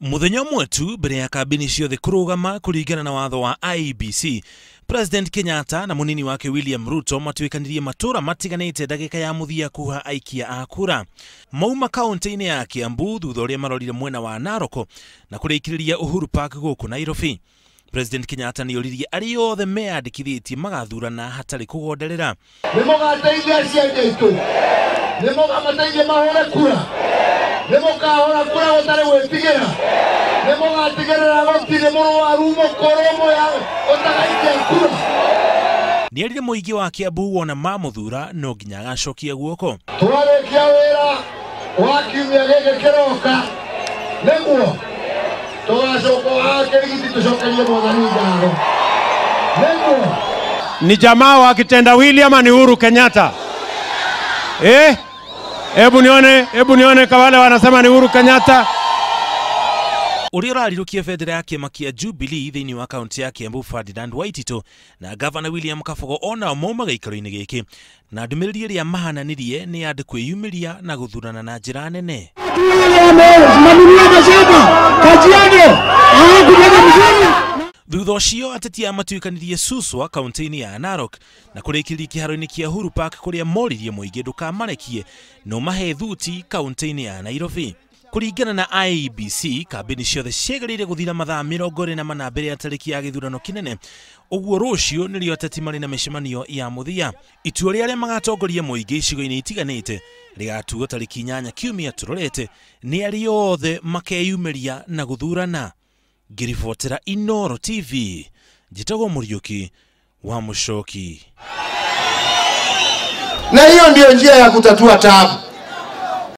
Muthenya mwetu mbere ya kambini ciothe kurugama kuringana na watho wa IEBC, President Kenyatta na munini wake William Ruto matuikanirie matura matiganite dakika ya muthia kuha aikia akura. Mauma kaunti-ini ya Kiambu thutha uria marorire mwena wa Narok na kuriikiriria Uhuru Park guku Nairobi. President Kenyatta ni oririe aria othe meandikithitie magathurana hatari kugonderera. Nimagateithia ciana itu. Nimagateithia mahore kura. Nimugahora kura gutari gwitigira. Nimugatigirira gutire murwaru mukoromo ya utagaikia kura. Ni arire muigi wa Kiambu wona mamuthura no nginya agacokia guoko. Twarekia wira wa kiumia giki kiroka niguo tugacoka akirigiti tucokerie mwathani ngatho niguo. Ni jamaa wa kitenda William ni Uhuru Kenyatta. Hebu nione kwa wale wanasema ni Uhuru Kenyatta. Uria rarirukia federa ya kiama kia Jubilee thiini wa kaunti ya Kiambu Ferdinand Waitito na Governor William Kabogo ona moma gaikaro-ini giki na ndumiriri iria mahananirie ni andu kwiyumiria na guthurana na njira nene. Thutha ucio ateti a matuikanirie suswa kaunti-ini ya Narok na kurikiria kiharo-ini kia Uhuru Park kuria moririe muigi ndukamarekie no mahe thuti kaunti-ini ya Nairobi. Kuringana na IEBC, kambini ciothe ciegarire guthira mathaa 24 mbere ya tariki ya githurano kinene. Uguo rucio nirio ateti mari na micemanio ya muthia. Itua ria aria magatongoria muigi icigo-ini itiganite rigatuo tariki 8 kiumia turorete ni aria othe makeyumiria na guthurana. Ngiribotera Inoro TV, njitagwo Muriuki wa Mucoki. Na hiyo ndio njia ya kutatua taabu.